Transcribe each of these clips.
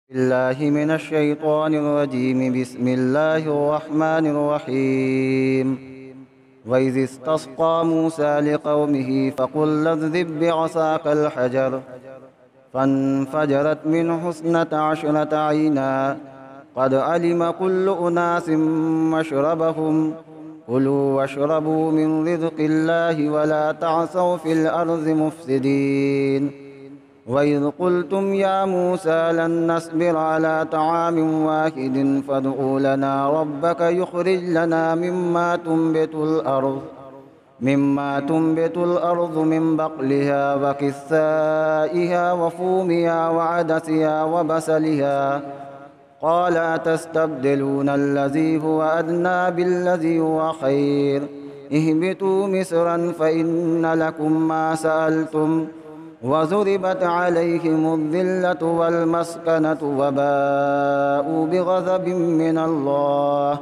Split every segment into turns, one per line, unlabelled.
بالله من الشيطان الرجيم. بسم الله الرحمن الرحيم. وإذ استسقى موسى لقومه فقل اضرب بعصاك الحجر فانفجرت منه 12 عينا قد علم كل أناس مشربهم كلوا واشربوا من رزق الله ولا تعثوا في الأرض مفسدين. وإذ قلتم يا موسى لن نصبر على طعام واحد فادع لنا ربك يخرج لنا مما تنبت الأرض من بقلها وكثائها وفومها وعدسها وبصلها قال أتستبدلون الذي هو أدنى بالذي هو خير اهبطوا مصرا فإن لكم ما سألتم وضربت عليهم الذلة والمسكنة وباءوا بغضب من الله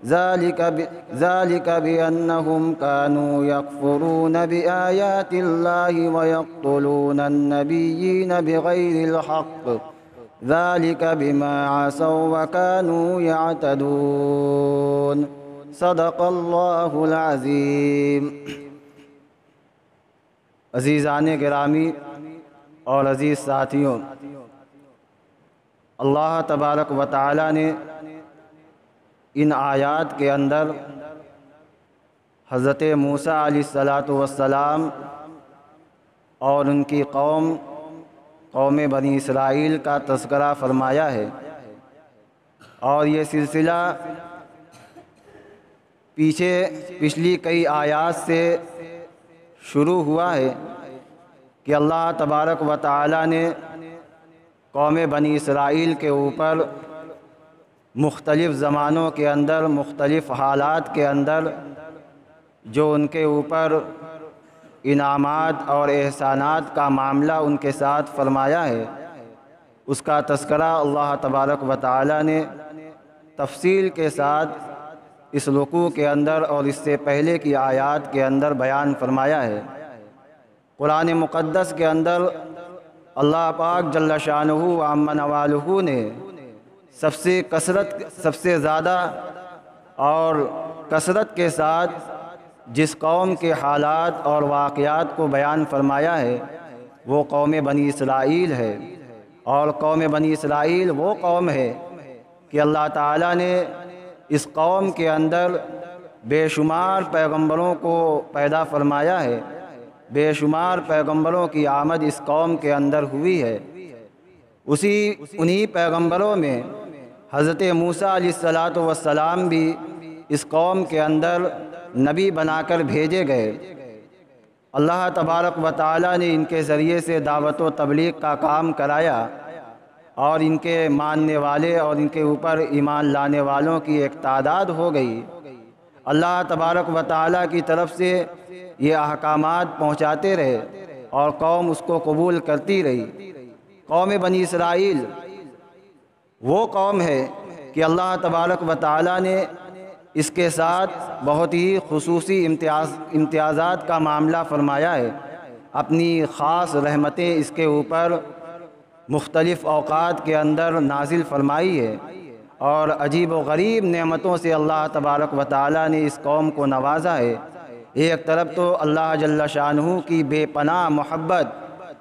ذلك بأنهم كانوا يكفرون بآيات الله ويقتلون النبيين بغير الحق ذلك بما عصوا وكانوا يعتدون. صدق اللہ العظیم. عزیزان گرامی اور عزیز ساتھیوں، اللہ تبارک و تعالی نے ان آیات کے اندر حضرت موسیٰ علیہ السلام اور ان کی قوم بنی اسرائیل کا تذکرہ فرمایا ہے، اور یہ سلسلہ پچھلی کئی آیات سے شروع ہوا ہے کہ اللہ تبارک و تعالی نے قوم بنی اسرائیل کے اوپر مختلف زمانوں کے اندر، مختلف حالات کے اندر جو ان کے اوپر انعامات اور احسانات کا معاملہ ان کے ساتھ فرمایا ہے، اس کا تذکرہ اللہ تبارک و تعالی نے تفصیل کے ساتھ اس رکوع کے اندر اور اس سے پہلے کی آیات کے اندر بیان فرمایا ہے۔ قرآن مقدس کے اندر اللہ پاک جل شانہ و عم نوالہ نے سب سے زیادہ اور کثرت کے ساتھ جس قوم کے حالات اور واقعات کو بیان فرمایا ہے وہ قوم بنی اسرائیل ہے، اور قوم بنی اسرائیل وہ قوم ہے کہ اللہ تعالیٰ نے اس قوم کے اندر بے شمار پیغمبروں کو پیدا فرمایا ہے، بے شمار پیغمبروں کی آمد اس قوم کے اندر ہوئی ہے۔ انہی پیغمبروں میں حضرت موسیٰ علیہ السلام بھی اس قوم کے اندر نبی بنا کر بھیجے گئے۔ اللہ تبارک و تعالی نے ان کے ذریعے سے دعوت و تبلیغ کا کام کرایا، اور ان کے ماننے والے اور ان کے اوپر ایمان لانے والوں کی ایک تعداد ہو گئی۔ اللہ تبارک و تعالی کی طرف سے یہ احکامات پہنچاتے رہے اور قوم اس کو قبول کرتی رہی۔ قوم بنی اسرائیل وہ قوم ہے کہ اللہ تبارک و تعالی نے اس کے ساتھ بہت ہی خصوصی امتیازات کا معاملہ فرمایا ہے، اپنی خاص رحمتیں اس کے اوپر مختلف اوقات کے اندر نازل فرمائی ہے، اور عجیب و غریب نعمتوں سے اللہ تبارک و تعالی نے اس قوم کو نوازا ہے۔ ایک طرف تو اللہ جل شانہ کی بے پناہ محبت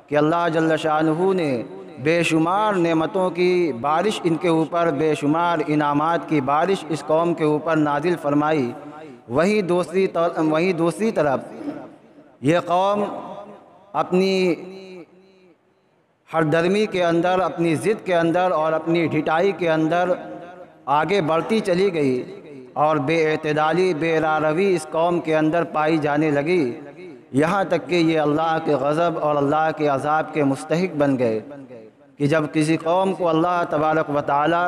کہ اللہ جل شانہ نے بے شمار نعمتوں کی بارش ان کے اوپر، بے شمار انعامات کی بارش اس قوم کے اوپر نازل فرمائی، وہیں دوسری طرف یہ قوم اپنی ہر درمی کے اندر، اپنی ضد کے اندر اور اپنی ڈھٹائی کے اندر آگے بڑھتی چلی گئی، اور بے اعتدالی، بے راروی اس قوم کے اندر پائی جانے لگی، یہاں تک کہ یہ اللہ کے غضب اور اللہ کے عذاب کے مستحق بن گئے۔ کہ جب کسی قوم کو اللہ تبارک و تعالی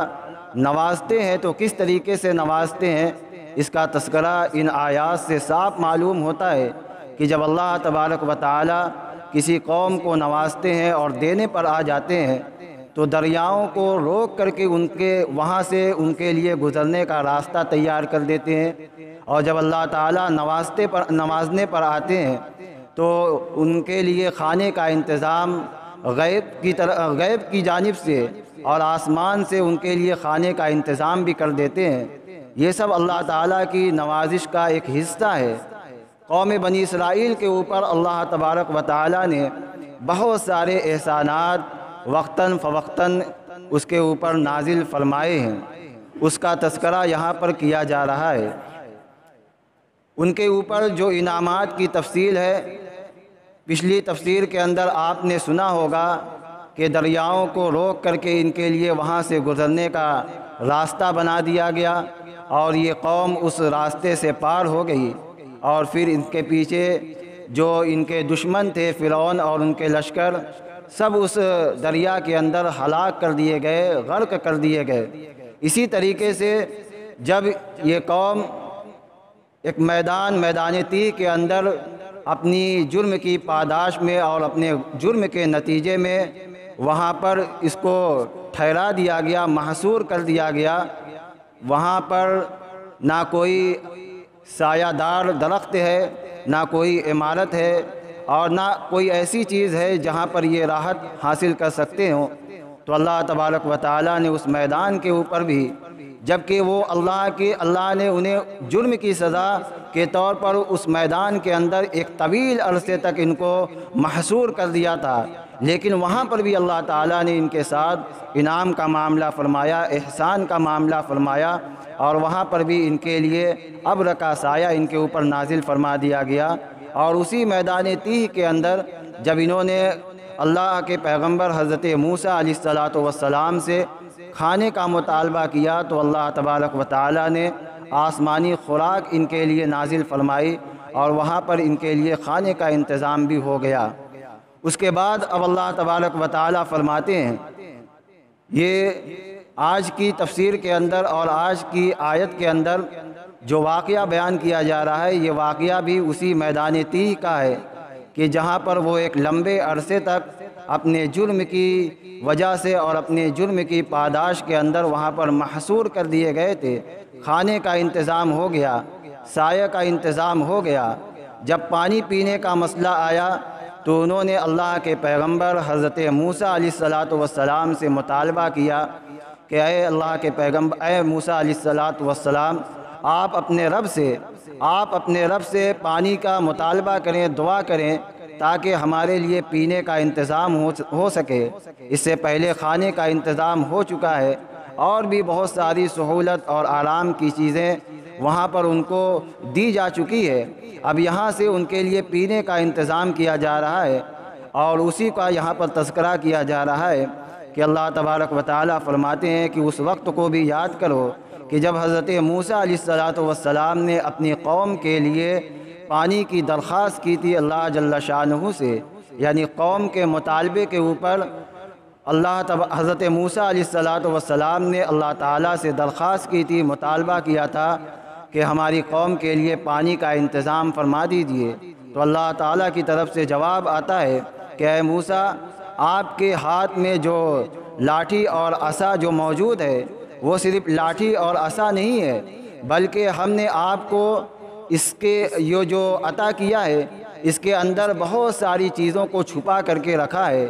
نوازتے ہیں تو کس طریقے سے نوازتے ہیں، اس کا تذکرہ ان آیات سے صاف معلوم ہوتا ہے کہ جب اللہ تبارک و تعالی کسی قوم کو نوازتے ہیں اور دینے پر آ جاتے ہیں تو دریاؤں کو روک کر کے وہاں سے ان کے لیے گزرنے کا راستہ تیار کر دیتے ہیں، اور جب اللہ تعالیٰ نوازنے پر آتے ہیں تو ان کے لیے کھانے کا انتظام غیب کی جانب سے اور آسمان سے ان کے لیے کھانے کا انتظام بھی کر دیتے ہیں۔ یہ سب اللہ تعالیٰ کی نوازش کا ایک حصہ ہے۔ قوم بنی اسرائیل کے اوپر اللہ تبارک و تعالیٰ نے بہت سارے احسانات وقتاً فوقتاً اس کے اوپر نازل فرمائے ہیں، اس کا تذکرہ یہاں پر کیا جا رہا ہے۔ ان کے اوپر جو انعامات کی تفصیل ہے، پچھلی تفسیر کے اندر آپ نے سنا ہوگا کہ دریاؤں کو روک کر کے ان کے لیے وہاں سے گزرنے کا راستہ بنا دیا گیا، اور یہ قوم اس راستے سے پار ہو گئی، اور پھر ان کے پیچھے جو ان کے دشمن تھے فرعون اور ان کے لشکر، سب اس دریا کے اندر ہلاک کر دیے گئے، غرق کر دیے گئے۔ اسی طریقے سے جب یہ قوم ایک میدان تیہ کے اندر اپنی جرم کی پاداش میں اور اپنے جرم کے نتیجے میں وہاں پر اس کو ٹھہرا دیا گیا، محصور کر دیا گیا، وہاں پر نہ کوئی سایہ دار درخت ہے، نہ کوئی عمارت ہے، اور نہ کوئی ایسی چیز ہے جہاں پر یہ راحت حاصل کر سکتے ہوں۔ تو اللہ تبارک و تعالیٰ نے اس میدان کے اوپر بھی، جبکہ وہ اللہ نے انہیں جرم کی سزا کے طور پر اس میدان کے اندر ایک طویل عرصے تک ان کو محصور کر دیا تھا، لیکن وہاں پر بھی اللہ تعالیٰ نے ان کے ساتھ انعام کا معاملہ فرمایا، احسان کا معاملہ فرمایا، اور وہاں پر بھی ان کے لیے ابر کا سایہ ان کے اوپر نازل فرما دیا گیا۔ اور اسی میدان تیہ کے اندر جب انہوں نے اللہ کے پیغمبر حضرت موسیٰ علیہ السلام سے کھانے کا مطالبہ کیا، تو اللہ تبارک و تعالیٰ نے آسمانی خوراک ان کے لیے نازل فرمائی، اور وہاں پر ان کے لیے کھانے کا انتظام بھی ہو گیا۔ اس کے بعد اب اللہ تبارک و تعالیٰ فرماتے ہیں، یہ آج کی تفسیر کے اندر اور آج کی آیت کے اندر جو واقعہ بیان کیا جا رہا ہے، یہ واقعہ بھی اسی میدان تیہ کا ہے کہ جہاں پر وہ ایک لمبے عرصے تک اپنے جرم کی وجہ سے اور اپنے جرم کی پاداش کے اندر وہاں پر محصور کر دیے گئے تھے۔ کھانے کا انتظام ہو گیا، سایہ کا انتظام ہو گیا۔ جب پانی پینے کا مسئلہ آیا تو انہوں نے اللہ کے پیغمبر حضرت موسیٰ علیہ السلام سے مطالبہ کیا کہ اے اللہ کے پیغمبر، اے موسیٰ علیہ السلام، آپ اپنے رب سے پانی کا مطالبہ کریں، دعا کریں، تاکہ ہمارے لیے پینے کا انتظام ہو سکے۔ اس سے پہلے کھانے کا انتظام ہو چکا ہے، اور بھی بہت ساری سہولت اور آرام کی چیزیں وہاں پر ان کو دی جا چکی ہے۔ اب یہاں سے ان کے لیے پینے کا انتظام کیا جا رہا ہے، اور اسی کا یہاں پر تذکرہ کیا جا رہا ہے کہ اللہ تبارک و تعالیٰ فرماتے ہیں کہ اس وقت کو بھی یاد کرو کہ جب حضرت موسیٰ علیہ السلام نے اپنی قوم کے لیے پانی کی درخواست کی تھی اللہ جل شانہ سے، یعنی قوم کے مطالبے کے اوپر حضرت موسیٰ علیہ السلام نے اللہ تعالیٰ سے درخواست کی تھی، مطالبہ کیا تھا کہ ہماری قوم کے لیے پانی کا انتظام فرما دیجئے۔ تو اللہ تعالیٰ کی طرف سے جواب آتا ہے کہ اے موسیٰ، آپ کے ہاتھ میں جو لاٹھی اور عصا جو موجود ہے، وہ صرف لاٹھی اور عصا نہیں ہے، بلکہ ہم نے آپ کو اس کے یہ جو عطا کیا ہے، اس کے اندر بہت ساری چیزوں کو چھپا کر کے رکھا ہے۔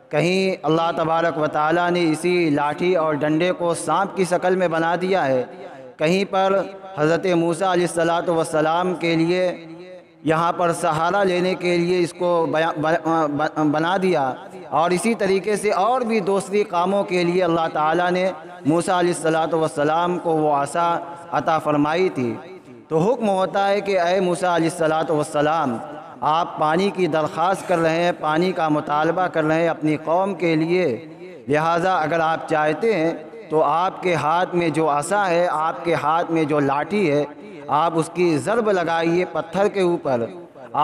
کہیں اللہ تبارک و تعالیٰ نے اسی لاٹھی اور ڈنڈے کو سانپ کی شکل میں بنا دیا ہے، کہیں پر حضرت موسیٰ علیہ السلام کے لیے یہاں پر سہارا لینے کے لیے اس کو بنا دیا، اور اسی طریقے سے اور بھی دوسری کاموں کے لیے اللہ تعالیٰ نے موسیٰ علیہ السلام کو وہ عصا عطا فرمائی تھی۔ تو حکم ہوتا ہے کہ اے موسیٰ علیہ السلام، آپ پانی کی درخواست کر رہے ہیں، پانی کا مطالبہ کر رہے ہیں اپنی قوم کے لیے، لہٰذا اگر آپ چاہتے ہیں تو آپ کے ہاتھ میں جو عصا ہے، آپ کے ہاتھ میں جو لاٹھی ہے، آپ اس کی ضرب لگائیے پتھر کے اوپر،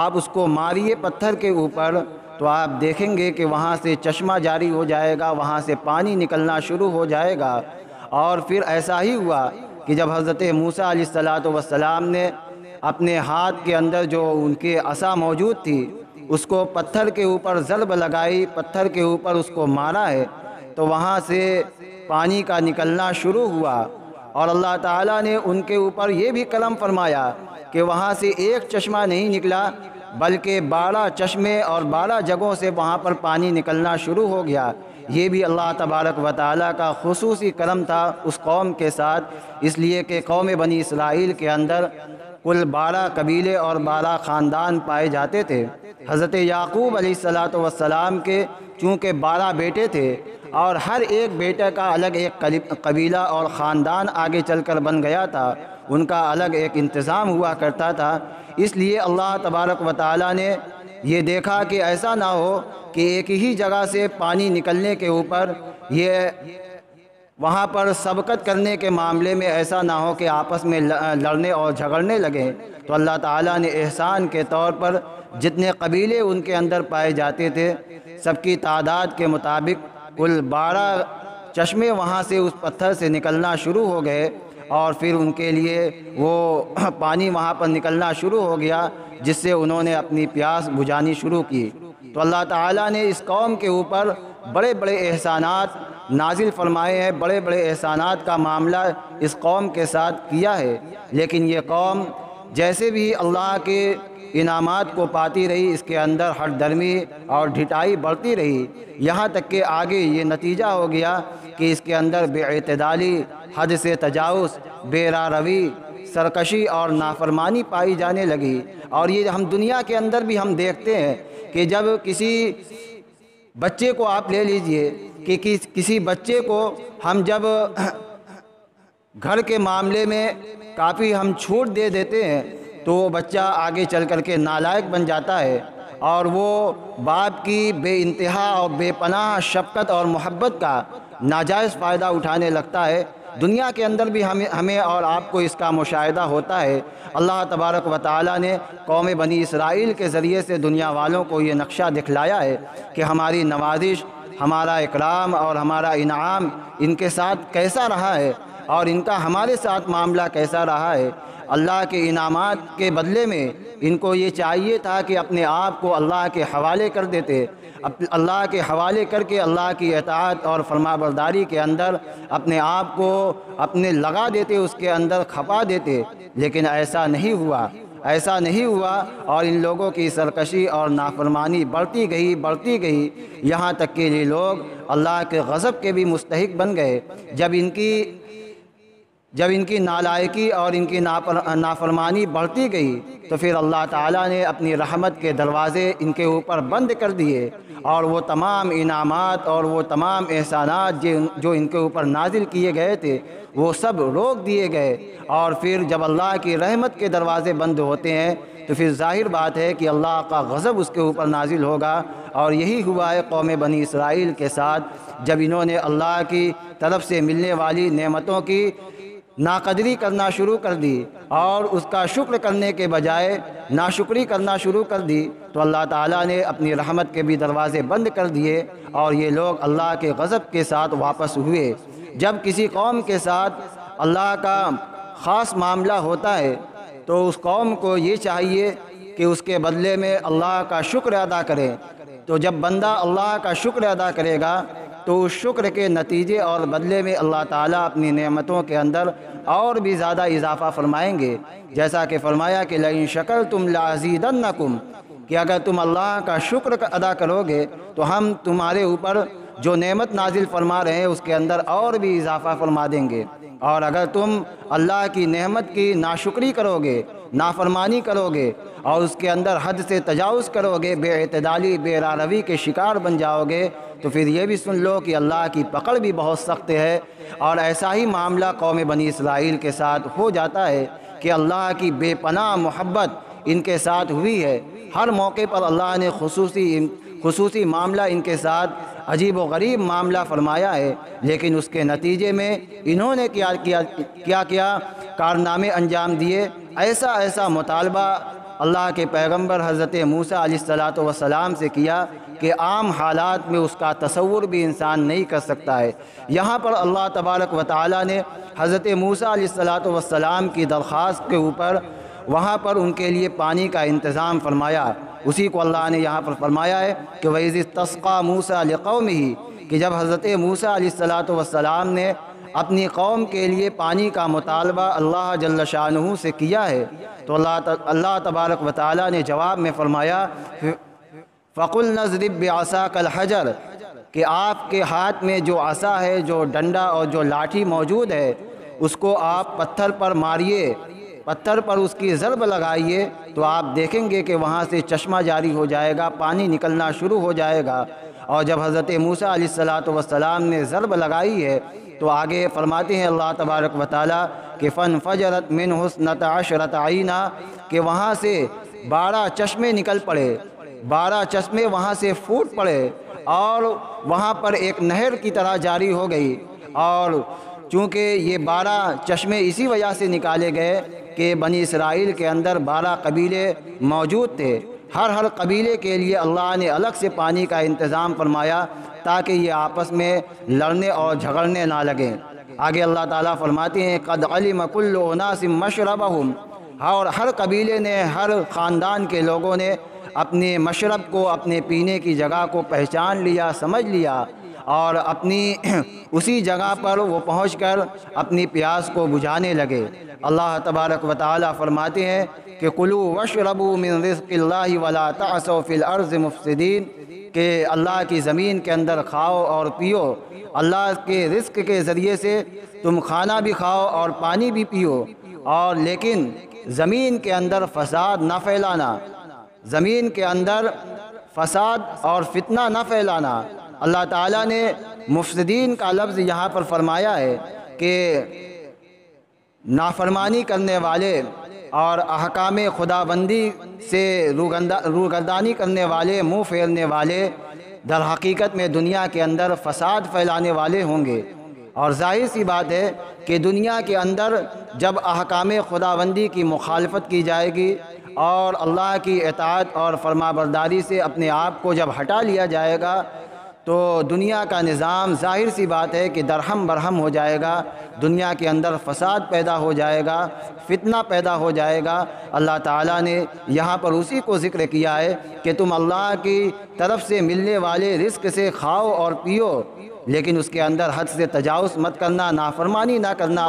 آپ اس کو ماریے پتھر کے اوپر، تو آپ دیکھیں گے کہ وہاں سے چشمہ جاری ہو جائے گا، وہاں سے پانی نکلنا شروع ہو جائے گا۔ اور پھر ایسا ہی ہوا کہ جب حضرت موسیٰ علیہ السلام نے اپنے ہاتھ کے اندر جو ان کے عصا موجود تھی، اس کو پتھر کے اوپر ضرب لگائی، پتھر کے اوپر اس کو مارا ہے، تو وہاں سے پانی کا نکلنا شروع ہوا، اور اللہ تعالیٰ نے ان کے اوپر یہ بھی کرم فرمایا کہ وہاں سے ایک چشمہ نہیں نکلا، بلکہ 12 چشمے اور 12 جگہوں سے وہاں پر پانی نکلنا شروع ہو گیا۔ یہ بھی اللہ تبارک و تعالیٰ کا خصوصی کرم تھا اس قوم کے ساتھ، اس لیے کہ قوم بنی اسرائیل کے اندر کل 12 قبیلے اور 12 خاندان پائے جاتے تھے۔ حضرت یعقوب علیہ السلام کے چونکہ 12 بیٹے تھے اور ہر ایک بیٹے کا الگ ایک قبیلہ اور خاندان آگے چل کر بن گیا تھا، ان کا الگ ایک انتظام ہوا کرتا تھا، اس لیے اللہ تبارک و تعالیٰ نے یہ دیکھا کہ ایسا نہ ہو کہ ایک ہی جگہ سے پانی نکلنے کے اوپر یہ وہاں پر سبقت کرنے کے معاملے میں ایسا نہ ہو کہ آپس میں لڑنے اور جھگڑنے لگیں، تو اللہ تعالیٰ نے احسان کے طور پر جتنے قبیلے ان کے اندر پائے جاتے تھے سب کی تعداد کے مطابق کل 12 چشمے وہاں سے اس پتھر سے نکلنا شروع ہو گئے، اور پھر ان کے لیے وہ پانی وہاں پر نکلنا شروع ہو گیا جس سے انہوں نے اپنی پیاس بجھانی شروع کی۔ تو اللہ تعالیٰ نے اس قوم کے اوپر بڑے بڑے احسانات نازل فرمائے ہیں، بڑے بڑے احسانات کا معاملہ اس قوم کے ساتھ کیا ہے، لیکن یہ قوم جیسے بھی اللہ کے انعامات کو پاتی رہی، اس کے اندر ہٹ درمی اور ڈھٹائی بڑھتی رہی، یہاں تک کہ آگے یہ نتیجہ ہو گیا کہ اس کے اندر بے اعتدالی، حد سے تجاوز، بے راہ روی، سرکشی اور نافرمانی پائی جانے لگی۔ اور یہ ہم دنیا کے اندر بھی ہم دیکھتے ہیں کہ جب کسی بچے کو آپ لے لیجئے کہ کسی بچے کو ہم جب گھر کے معاملے میں کافی ہم چھوٹ دے دیتے ہیں تو وہ بچہ آگے چل کر کے نالائق بن جاتا ہے، اور وہ باپ کی بے انتہا اور بے پناہ شفقت اور محبت کا ناجائز فائدہ اٹھانے لگتا ہے۔ دنیا کے اندر بھی ہمیں اور آپ کو اس کا مشاہدہ ہوتا ہے۔ اللہ تبارک و تعالیٰ نے قوم بنی اسرائیل کے ذریعے سے دنیا والوں کو یہ نقشہ دکھلایا ہے کہ ہماری نوازش، ہمارا اکرام اور ہمارا انعام ان کے ساتھ کیسا رہا ہے اور ان کا ہمارے ساتھ معاملہ کیسا رہا ہے۔ اللہ کے انعامات کے بدلے میں ان کو یہ چاہیے تھا کہ اپنے آپ کو اللہ کے حوالے کر دیتے، اللہ کے حوالے کر کے اللہ کی اطاعت اور فرمانبرداری کے اندر اپنے آپ کو اپنے لگا دیتے، اس کے اندر کھپا دیتے، لیکن ایسا نہیں ہوا اور ان لوگوں کی سرکشی اور نافرمانی بڑھتی گئی یہاں تک کہ یہ لوگ اللہ کے غضب کے بھی مستحق بن گئے۔ جب ان کی نالائقی اور ان کی نافرمانی بڑھتی گئی تو پھر اللہ تعالیٰ نے اپنی رحمت کے دروازے ان کے اوپر بند کر دیے، اور وہ تمام انعامات اور وہ تمام احسانات جو ان کے اوپر نازل کیے گئے تھے وہ سب روک دیے گئے۔ اور پھر جب اللہ کی رحمت کے دروازے بند ہوتے ہیں تو پھر ظاہر بات ہے کہ اللہ کا غضب اس کے اوپر نازل ہوگا، اور یہی ہوا ہے قوم بنی اسرائیل کے ساتھ، جب انہوں نے اللہ کی طرف سے ملنے والی نعمتوں کی ناقدری کرنا شروع کر دی اور اس کا شکر کرنے کے بجائے ناشکری کرنا شروع کر دی، تو اللہ تعالیٰ نے اپنی رحمت کے بھی دروازے بند کر دیے اور یہ لوگ اللہ کے غضب کے ساتھ واپس ہوئے۔ جب کسی قوم کے ساتھ اللہ کا خاص معاملہ ہوتا ہے تو اس قوم کو یہ چاہیے کہ اس کے بدلے میں اللہ کا شکر ادا کرے، تو جب بندہ اللہ کا شکر ادا کرے گا تو اس شکر کے نتیجے اور بدلے میں اللہ تعالیٰ اپنی نعمتوں کے اندر اور بھی زیادہ اضافہ فرمائیں گے، جیسا کہ فرمایا کہ لئن شکرتم لازیدنکم، کہ اگر تم اللہ کا شکر ادا کرو گے تو ہم تمہارے اوپر جو نعمت نازل فرما رہے ہیں اس کے اندر اور بھی اضافہ فرما دیں گے، اور اگر تم اللہ کی نعمت کی ناشکری کرو گے، نافرمانی کرو گے اور اس کے اندر حد سے تجاوز کرو گے، بے اعتدالی، بے راہ روی کے شکار بن جاؤ گے، تو پھر یہ بھی سن لو کہ اللہ کی پکڑ بھی بہت سخت ہے۔ اور ایسا ہی معاملہ قوم بنی اسرائیل کے ساتھ ہو جاتا ہے کہ اللہ کی بے پناہ محبت ان کے ساتھ ہوئی ہے، ہر موقع پر اللہ نے خصوصی معاملہ ان کے ساتھ عجیب و غریب معاملہ فرمایا ہے، لیکن اس کے نتیجے میں انہوں نے کیا کارنامے انجام دیے۔ ایسا مطالبہ اللہ کے پیغمبر حضرت موسیٰ علیہ السلام سے کیا کہ عام حالات میں اس کا تصور بھی انسان نہیں کر سکتا ہے۔ یہاں پر اللہ تبارک و تعالیٰ نے حضرت موسیٰ علیہ السلام کی درخواست کے اوپر وہاں پر ان کے لیے پانی کا انتظام فرمایا، اسی کو اللہ نے یہاں پر فرمایا ہے کہ وَإِذِ اسْتَسْقَىٰ مُوسَىٰ لِقَوْمِهِ، کہ جب حضرت موسیٰ علیہ السلام نے اپنی قوم کے لیے پانی کا مطالبہ اللہ جل شانہ سے کیا ہے تو اللہ تبارک و تعالیٰ نے جواب میں فرمایا فَقُلْنَا اضْرِب بِعَصَاكَ الْحَجَرَ، کہ آپ کے ہاتھ میں جو عصا ہے، جو ڈنڈا اور جو لاٹھی موجود ہے، اس کو آپ پتھر پر ماریے، پتھر پر اس کی ضرب لگائیے تو آپ دیکھیں گے کہ وہاں سے چشمہ جاری ہو جائے گا، پانی نکلنا شروع ہو جائے گا۔ اور جب حضرت موسیٰ علیہ السلام نے ضرب لگائی ہے تو آگے فرماتے ہیں اللہ تبارک و تعالیٰ کہ فَانْفَجَرَتْ مِنْهُ اثْنَتَا عَشْرَةَ عَيْنًا، کہ وہاں سے 12 چشمے نکل پڑے، 12 چشمے وہاں سے پھوٹ پڑے اور وہاں پر ایک نہر کی طرح جاری ہو گئی۔ اور چونکہ یہ 12 چشمے اسی وجہ سے نکالے گئے کہ بنی اسرائیل کے اندر 12 قبیلے موجود تھے، ہر قبیلے کے لیے اللہ نے الگ سے پانی کا انتظام فرمایا تاکہ یہ آپس میں لڑنے اور جھگڑنے نہ لگیں۔ آگے اللہ تعالیٰ فرماتے ہیں قد علم کل اناس مشربہم، اور ہر قبیلے نے، ہر خاندان کے لوگوں نے اپنے مشرب کو، اپنے پینے کی جگہ کو پہچان لیا، سمجھ لیا، اور اپنی اسی جگہ پر وہ پہنچ کر اپنی پیاس کو بجھانے لگے۔ اللہ تبارک و تعالیٰ فرماتے ہیں کہ کلوا واشربوا من رزق اللہ ولا تعثوا فی الارض مفسدین، کہ اللہ کی زمین کے اندر کھاؤ اور پیو، اللہ کے رزق کے ذریعے سے تم کھانا بھی کھاؤ اور پانی بھی پیو، اور لیکن زمین کے اندر فساد نہ پھیلانا، زمین کے اندر فساد اور فتنہ نہ پھیلانا۔ اللہ تعالیٰ نے مفسدین کا لفظ یہاں پر فرمایا ہے کہ نافرمانی کرنے والے اور احکام خداوندی سے روگردانی کرنے والے، منہ پھیرنے والے در حقیقت میں دنیا کے اندر فساد پھیلانے والے ہوں گے۔ اور ظاہر سی بات ہے کہ دنیا کے اندر جب احکام خداوندی کی مخالفت کی جائے گی اور اللہ کی اطاعت اور فرمانبرداری سے اپنے آپ کو جب ہٹا لیا جائے گا تو دنیا کا نظام ظاہر سی بات ہے کہ درہم برہم ہو جائے گا، دنیا کے اندر فساد پیدا ہو جائے گا، فتنہ پیدا ہو جائے گا۔ اللہ تعالیٰ نے یہاں پر اسی کو ذکر کیا ہے کہ تم اللہ کی طرف سے ملنے والے رزق سے کھاؤ اور پیو، لیکن اس کے اندر حد سے تجاوز مت کرنا، نافرمانی نہ کرنا،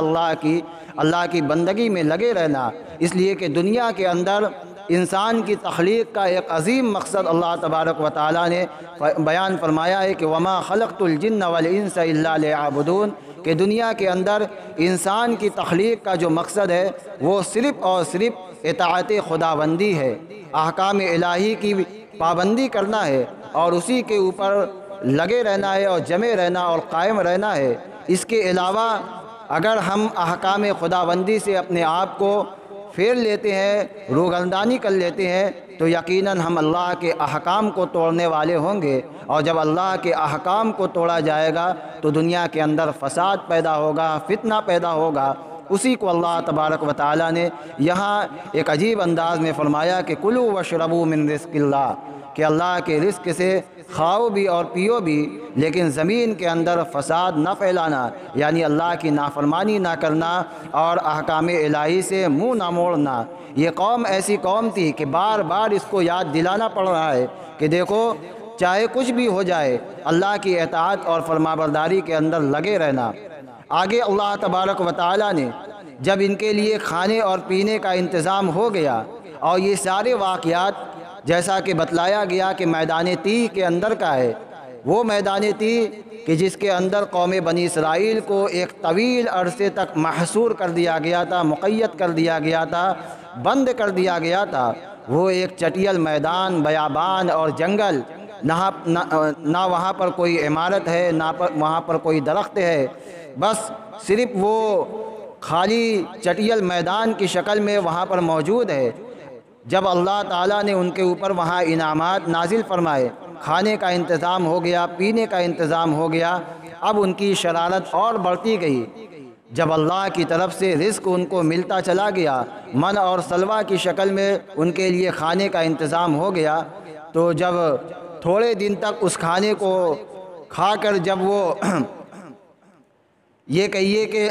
اللہ کی بندگی میں لگے رہنا۔ اس لیے کہ دنیا کے اندر انسان کی تخلیق کا ایک عظیم مقصد اللہ تبارک و تعالیٰ نے بیان فرمایا ہے کہ وما خلقت الجن والانس الا لیعبدون، کہ دنیا کے اندر انسان کی تخلیق کا جو مقصد ہے وہ صرف اور صرف اطاعت خداوندی ہے، احکام الہی کی پابندی کرنا ہے اور اسی کے اوپر لگے رہنا ہے اور جمے رہنا اور قائم رہنا ہے۔ اس کے علاوہ اگر ہم احکام خداوندی سے اپنے آپ کو پھیر لیتے ہیں، روگردانی کر لیتے ہیں، تو یقیناً ہم اللہ کے احکام کو توڑنے والے ہوں گے، اور جب اللہ کے احکام کو توڑا جائے گا تو دنیا کے اندر فساد پیدا ہوگا، فتنہ پیدا ہوگا۔ اسی کو اللہ تبارک و تعالیٰ نے یہاں ایک عجیب انداز میں فرمایا کہ کلوا واشربوا من رزق اللہ، کہ اللہ کے رزق سے کھاؤ بھی اور پیو بھی، لیکن زمین کے اندر فساد نہ پھیلانا، یعنی اللہ کی نافرمانی نہ کرنا اور احکام الہی سے منہ نہ موڑنا۔ یہ قوم ایسی قوم تھی کہ بار بار اس کو یاد دلانا پڑ رہا ہے کہ دیکھو چاہے کچھ بھی ہو جائے اللہ کی اطاعت اور فرمانبرداری کے اندر لگے رہنا۔ آگے اللہ تبارک و تعالیٰ نے جب ان کے لیے کھانے اور پینے کا انتظام ہو گیا اور یہ سارے واقعات جیسا کہ بتلایا گیا کہ میدان تیہ کے اندر کا ہے، وہ میدان تیہ کہ جس کے اندر قوم بنی اسرائیل کو ایک طویل عرصے تک محصور کر دیا گیا تھا، مقید کر دیا گیا تھا، بند کر دیا گیا تھا، وہ ایک چٹیل میدان، بیابان اور جنگل، نہ وہاں پر کوئی عمارت ہے، نہ وہاں پر کوئی درخت ہے، بس صرف وہ خالی چٹیل میدان کی شکل میں وہاں پر موجود ہے۔ جب اللہ تعالیٰ نے ان کے اوپر وہاں انعامات نازل فرمائے، کھانے کا انتظام ہو گیا، پینے کا انتظام ہو گیا، اب ان کی شرارت اور بڑھتی گئی۔ جب اللہ کی طرف سے رزق ان کو ملتا چلا گیا، من اور سلوہ کی شکل میں ان کے لیے کھانے کا انتظام ہو گیا، تو جب تھوڑے دن تک اس کھانے کو کھا کر جب وہ یہ کہیے کہ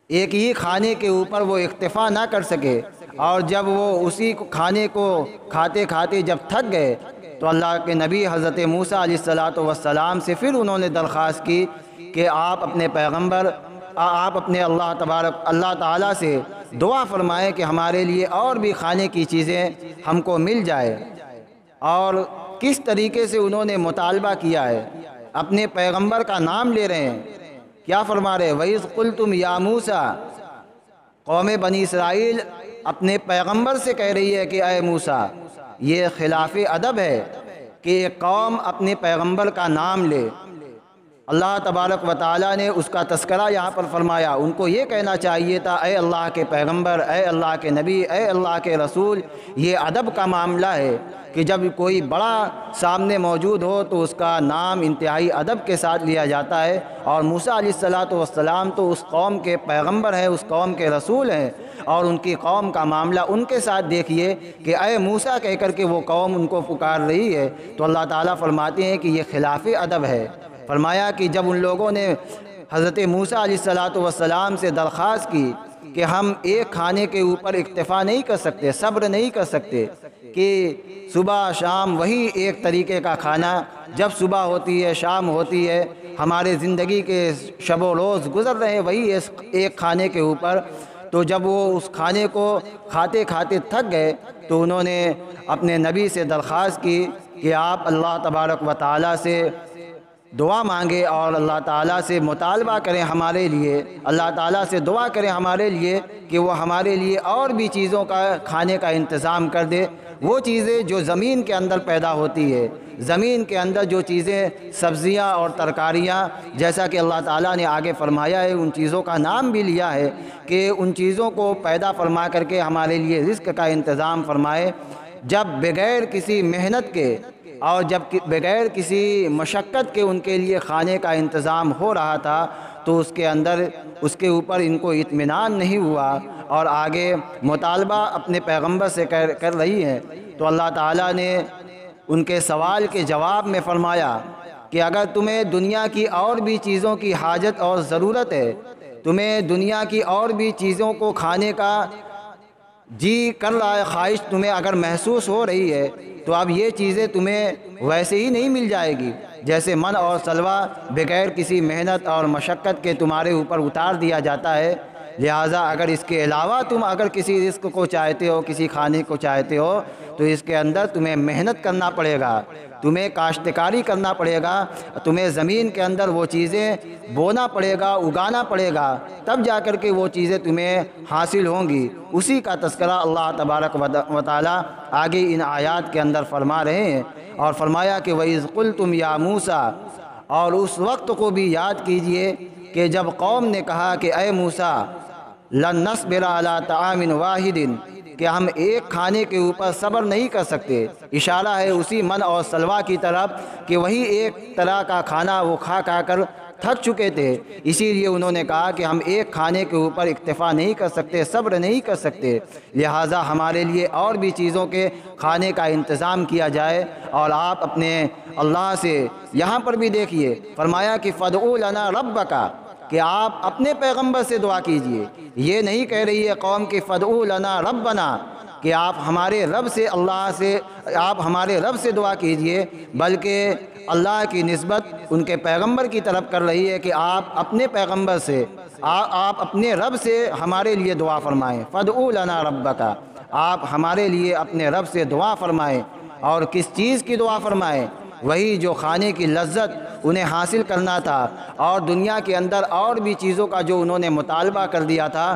ایک ہی کھانے کے اوپر وہ اکتفا نہ کر سکے، اور جب وہ اسی کھانے کو کھاتے کھاتے جب تھک گئے تو اللہ کے نبی حضرت موسیٰ علیہ السلام سے پھر انہوں نے درخواست کی کہ آپ اپنے پیغمبر، آپ اپنے اللہ تعالیٰ سے دعا فرمائیں کہ ہمارے لیے اور بھی کھانے کی چیزیں ہم کو مل جائے۔ اور کس طریقے سے انہوں نے مطالبہ کیا ہے، اپنے پیغمبر کا نام لے رہے ہیں، کیا فرما رہے ہیں؟ وَإِذْ قُلْتُمْ يَا مُوسَىٰ، قوم بنی اسرائیل اپنے پیغمبر سے کہہ رہی ہے کہ اے موسیٰ، یہ خلاف ادب ہے کہ ایک قوم اپنے پیغمبر کا نام لے۔ اللہ تبارک و تعالیٰ نے اس کا تذکرہ یہاں پر فرمایا، ان کو یہ کہنا چاہیے تھا اے اللہ کے پیغمبر، اے اللہ کے نبی، اے اللہ کے رسول۔ یہ ادب کا معاملہ ہے کہ جب کوئی بڑا سامنے موجود ہو تو اس کا نام انتہائی ادب کے ساتھ لیا جاتا ہے، اور موسیٰ علیہ السلام تو اس قوم کے پیغمبر ہیں، اس قوم کے رسول ہیں، اور ان کی قوم کا معاملہ ان کے ساتھ دیکھیے کہ اے موسیٰ کہہ کر کے وہ قوم ان کو پکار رہی ہے، تو اللہ تعالیٰ فرماتے ہیں کہ یہ خلاف ادب ہے۔ فرمایا کہ جب ان لوگوں نے حضرت موسیٰ علیہ السلام سے درخواست کی کہ ہم ایک کھانے کے اوپر اکتفا نہیں کر سکتے، صبر نہیں کر سکتے کہ صبح شام وہی ایک طریقے کا کھانا، جب صبح ہوتی ہے شام ہوتی ہے، ہمارے زندگی کے شب و روز گزر رہے ہیں وہی ایک کھانے کے اوپر، تو جب وہ اس کھانے کو کھاتے کھاتے تھک گئے تو انہوں نے اپنے نبی سے درخواست کی کہ آپ اللہ تبارک و تعالیٰ سے دعا مانگے اور اللہ تعالیٰ سے مطالبہ کریں ہمارے لیے، اللہ تعالیٰ سے دعا کریں ہمارے لیے کہ وہ ہمارے لیے اور بھی چیزوں کا کھانے کا انتظام کر دے، وہ چیزیں جو زمین کے اندر پیدا ہوتی ہے، زمین کے اندر جو چیزیں سبزیاں اور ترکاریاں، جیسا کہ اللہ تعالیٰ نے آگے فرمایا ہے، ان چیزوں کا نام بھی لیا ہے کہ ان چیزوں کو پیدا فرما کر کے ہمارے لیے رزق کا انتظام فرمائے۔ جب بغیر کسی محنت کے اور جب بغیر کسی مشقت کے ان کے لیے کھانے کا انتظام ہو رہا تھا تو اس کے اوپر ان کو اطمینان نہیں ہوا اور آگے مطالبہ اپنے پیغمبر سے کر رہی ہے، تو اللہ تعالیٰ نے ان کے سوال کے جواب میں فرمایا کہ اگر تمہیں دنیا کی اور بھی چیزوں کی حاجت اور ضرورت ہے، تمہیں دنیا کی اور بھی چیزوں کو کھانے کا جی کر رہا ہے، خواہش تمہیں اگر محسوس ہو رہی ہے، تو اب یہ چیزیں تمہیں ویسے ہی نہیں مل جائے گی جیسے من اور سلوہ بغیر کسی محنت اور مشقت کے تمہارے اوپر اتار دیا جاتا ہے۔ لہٰذا اگر اس کے علاوہ تم اگر کسی رزق کو چاہتے ہو، کسی کھانے کو چاہتے ہو، تو اس کے اندر تمہیں محنت کرنا پڑے گا، تمہیں کاشتکاری کرنا پڑے گا، تمہیں زمین کے اندر وہ چیزیں بونا پڑے گا، اگانا پڑے گا، تب جا کر کے وہ چیزیں تمہیں حاصل ہوں گی۔ اسی کا تذکرہ اللہ تبارک و تعالیٰ آگے ان آیات کے اندر فرما رہے ہیں، اور فرمایا کہ وَإِذْ قُلْتُمْ يَا مُوسَىٰ، اور اس وقت کو بھی یاد کیجئے کہ جب قوم نے کہا کہ اے موسیٰ لَن نَصْبِرَ عَلَىٰ طَعَامٍ وَاحِدٍ، کہ ہم ایک کھانے کے اوپر صبر نہیں کر سکتے، اشارہ ہے اسی من اور سلوہ کی طرف کہ وہی ایک طرح کا کھانا وہ کھا کر تھک چکے تھے، اسی لیے انہوں نے کہا کہ ہم ایک کھانے کے اوپر اکتفا نہیں کر سکتے، صبر نہیں کر سکتے، لہٰذا ہمارے لیے اور بھی چیزوں کے کھانے کا انتظام کیا جائے۔ اور آپ اپنے اللہ سے یہاں پر بھی دیکھیے فرمایا کہ فَادْعُ لَنَا رَبَّكَ، کہ آپ اپنے پیغمبر سے دعا کیجئے۔ یہ نہیں کہہ رہی ہے قوم کہ فَادْعُ لَنَا رَبَّنَا، کہ آپ ہمارے رب سے آپ ہمارے رب سے دعا کیجئے، بلکہ اللہ کی نسبت ان کے پیغمبر کی طرف کر رہی ہے کہ آپ اپنے پیغمبر سے آپ اپنے رب سے ہمارے لیے دعا فرمائیں۔ فَادْعُ لَنَا رَبَّكَ، آپ ہمارے لیے اپنے رب سے دعا فرمائیں، اور کس چیز کی دعا فرمائیں؟ وہی جو کھانے کی لذت انہیں حاصل کرنا تھا، اور دنیا کے اندر اور بھی چیزوں کا جو انہوں نے مطالبہ کر دیا تھا،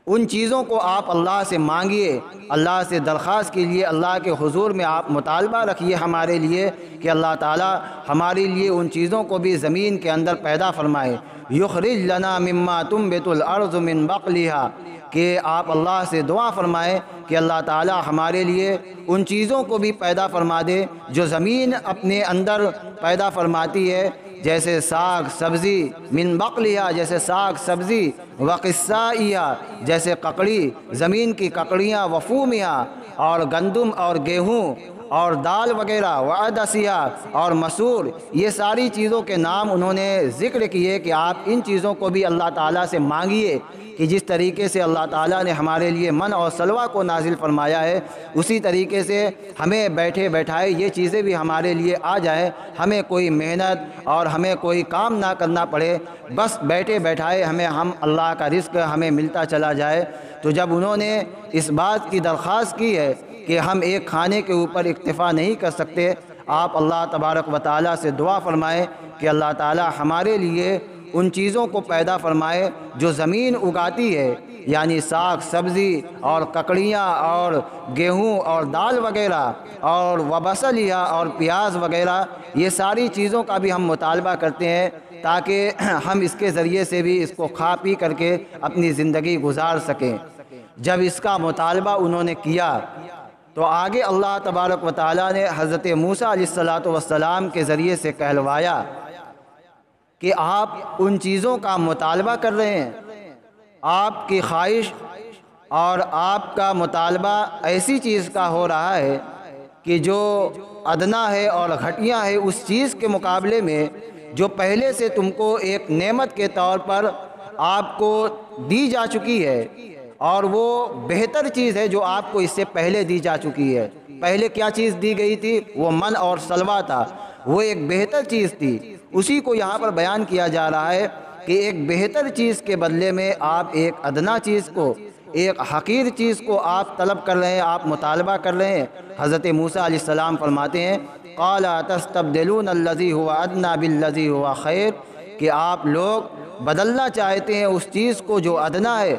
ان چیزوں کو آپ اللہ سے مانگیے، اللہ سے درخواست کیجیے، اللہ کے حضور میں آپ مطالبہ رکھیے ہمارے لیے کہ اللہ تعالی ہمارے لیے ان چیزوں کو بھی زمین کے اندر پیدا فرمائے۔ یخرج لنا مما تنبت الارض من بقلها، کہ آپ اللہ سے دعا فرمائیں کہ اللہ تعالی ہمارے لیے ان چیزوں کو بھی پیدا فرما دے جو زمین اپنے اندر پیدا فرماتی ہے، جیسے ساگ سبزی، من بقلها جیسے ساگ سبزی، وقصائیہ جیسے ککڑی، زمین کی ککڑیاں، وفومیہ اور گندم اور گیہوں اور دال وغیرہ، وعدسیہ اور مسور، یہ ساری چیزوں کے نام انہوں نے ذکر کیے کہ آپ ان چیزوں کو بھی اللہ تعالیٰ سے مانگیے کہ جس طریقے سے اللہ تعالیٰ نے ہمارے لیے من اور سلوہ کو نازل فرمایا ہے، اسی طریقے سے ہمیں بیٹھے بیٹھائے یہ چیزیں بھی ہمارے لیے آ جائیں، ہمیں کوئی محنت اور ہمیں کوئی کام نہ کرنا پڑے، بس بیٹھے بیٹھائے ہم اللہ کا رزق ہمیں ملتا چلا جائے۔ تو جب انہوں نے اس بات کی درخواست کی ہے کہ ہم ایک کھانے کے اوپر اکتفا نہیں کر سکتے، آپ اللہ تبارک و تعالیٰ سے دعا فرمائیں کہ اللہ تعالیٰ ہمارے لیے ان چیزوں کو پیدا فرمائے جو زمین اگاتی ہے، یعنی ساگ سبزی اور ککڑیاں اور گیہوں اور دال وغیرہ اور وبصلیہ اور پیاز وغیرہ، یہ ساری چیزوں کا بھی ہم مطالبہ کرتے ہیں تاکہ ہم اس کے ذریعے سے بھی اس کو کھا پی کر کے اپنی زندگی گزار سکیں۔ جب اس کا مطالبہ انہوں نے کیا تو آگے اللہ تبارک و تعالیٰ نے حضرت موسیٰ علیہ السلام کے ذریعے سے کہلوایا کہ آپ ان چیزوں کا مطالبہ کر رہے ہیں، آپ کی خواہش اور آپ کا مطالبہ ایسی چیز کا ہو رہا ہے کہ جو ادنا ہے اور گھٹیا ہے اس چیز کے مقابلے میں جو پہلے سے تم کو ایک نعمت کے طور پر آپ کو دی جا چکی ہے، اور وہ بہتر چیز ہے جو آپ کو اس سے پہلے دی جا چکی ہے۔ پہلے کیا چیز دی گئی تھی؟ وہ من اور سلوہ تھا، وہ ایک بہتر چیز تھی، اسی کو یہاں پر بیان کیا جا رہا ہے کہ ایک بہتر چیز کے بدلے میں آپ ایک ادنا چیز کو، ایک حقیر چیز کو آپ طلب کر رہے ہیں، آپ مطالبہ کر رہے ہیں۔ حضرت موسیٰ علیہ السلام فرماتے ہیں قَالَ تَسْتَبْدِلُونَ الَّذِي هُوَ أَدْنَىٰ بِالَّذِي هُوَ خَيْرٌ، کہ آپ لوگ بدلنا چاہتے ہیں اس چیز کو جو ادنا ہے